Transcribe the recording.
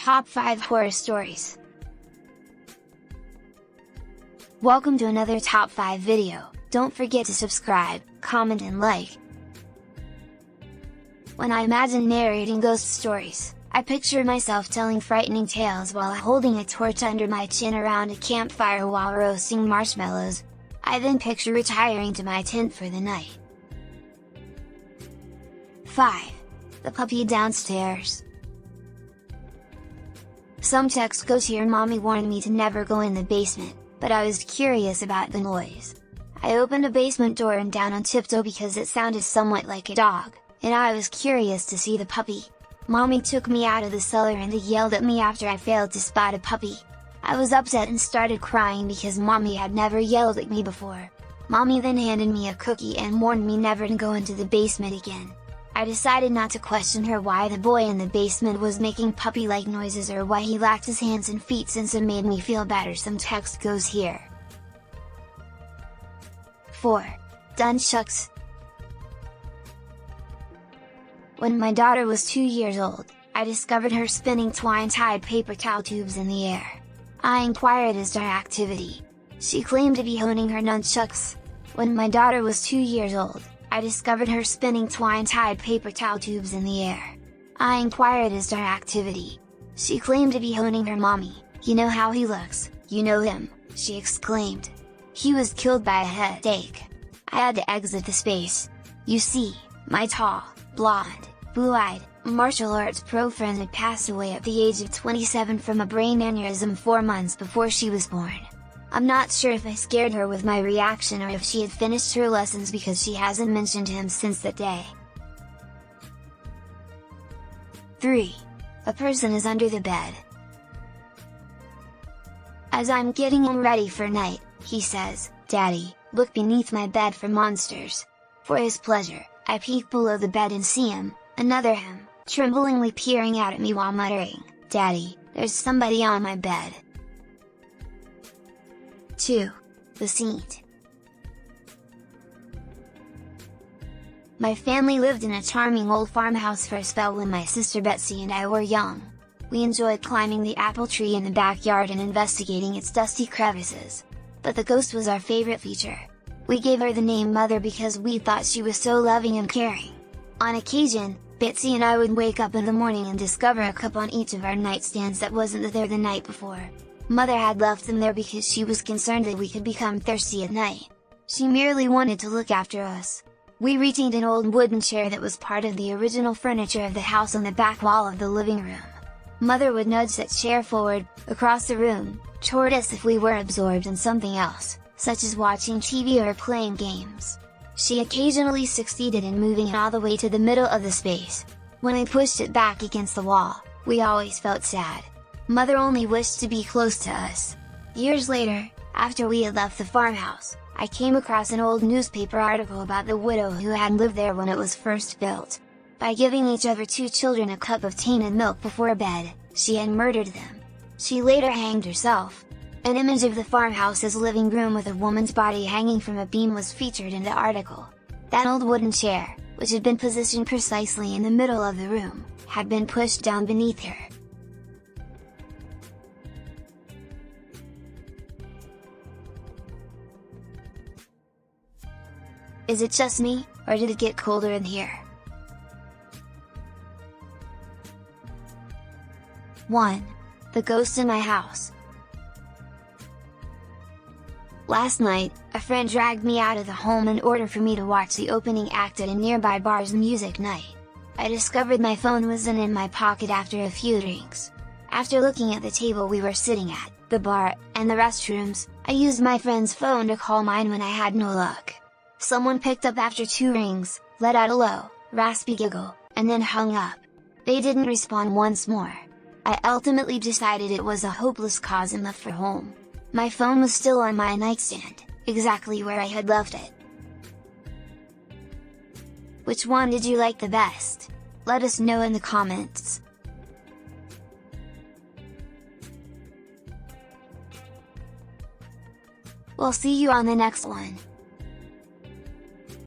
Top 5 Horror Stories. Welcome to another Top 5 video. Don't forget to subscribe, comment and like. When I imagine narrating ghost stories, I picture myself telling frightening tales while holding a torch under my chin around a campfire while roasting marshmallows. I then picture retiring to my tent for the night. 5. The puppy downstairs. Some texts go to your mommy warned me to never go in the basement, but I was curious about the noise. I opened a basement door and down on tiptoe because it sounded somewhat like a dog, and I was curious to see the puppy. Mommy took me out of the cellar and yelled at me after I failed to spot a puppy. I was upset and started crying because mommy had never yelled at me before. Mommy then handed me a cookie and warned me never to go into the basement again. I decided not to question her why the boy in the basement was making puppy-like noises or why he lacked his hands and feet, since it made me feel better. Some text goes here. 4. Nunchucks. When my daughter was 2 years old, I discovered her spinning twine-tied paper towel tubes in the air. I inquired as to her activity. She claimed to be honing her nunchucks. When my daughter was 2 years old, I discovered her spinning twine-tied paper towel tubes in the air. I inquired as to her activity. She claimed to be honing her mommy. "You know how he looks, you know him," she exclaimed. "He was killed by a headache." I had to exit the space. You see, my tall, blonde, blue-eyed, martial arts pro friend had passed away at the age of 27 from a brain aneurysm 4 months before she was born. I'm not sure if I scared her with my reaction or if she had finished her lessons because she hasn't mentioned him since that day. 3. A person is under the bed. As I'm getting him ready for night, he says, "Daddy, look beneath my bed for monsters." For his pleasure, I peek below the bed and see him, another him, tremblingly peering out at me while muttering, "Daddy, there's somebody on my bed." 2. The Saint. My family lived in a charming old farmhouse for a spell when my sister Betsy and I were young. We enjoyed climbing the apple tree in the backyard and investigating its dusty crevices. But the ghost was our favorite feature. We gave her the name Mother because we thought she was so loving and caring. On occasion, Betsy and I would wake up in the morning and discover a cup on each of our nightstands that wasn't there the night before. Mother had left them there because she was concerned that we could become thirsty at night. She merely wanted to look after us. We retained an old wooden chair that was part of the original furniture of the house on the back wall of the living room. Mother would nudge that chair forward, across the room, toward us if we were absorbed in something else, such as watching TV or playing games. She occasionally succeeded in moving it all the way to the middle of the space. When I pushed it back against the wall, we always felt sad. Mother only wished to be close to us. Years later, after we had left the farmhouse, I came across an old newspaper article about the widow who had lived there when it was first built. By giving each of her 2 children a cup of tainted milk before bed, she had murdered them. She later hanged herself. An image of the farmhouse's living room with a woman's body hanging from a beam was featured in the article. That old wooden chair, which had been positioned precisely in the middle of the room, had been pushed down beneath her. Is it just me, or did it get colder in here? 1. The ghost in my house. Last night, a friend dragged me out of the home in order for me to watch the opening act at a nearby bar's music night. I discovered my phone wasn't in my pocket after a few drinks. After looking at the table we were sitting at, the bar, and the restrooms, I used my friend's phone to call mine when I had no luck. Someone picked up after 2 rings, let out a low, raspy giggle, and then hung up. They didn't respond once more. I ultimately decided it was a hopeless cause and left for home. My phone was still on my nightstand, exactly where I had left it. Which one did you like the best? Let us know in the comments. We'll see you on the next one.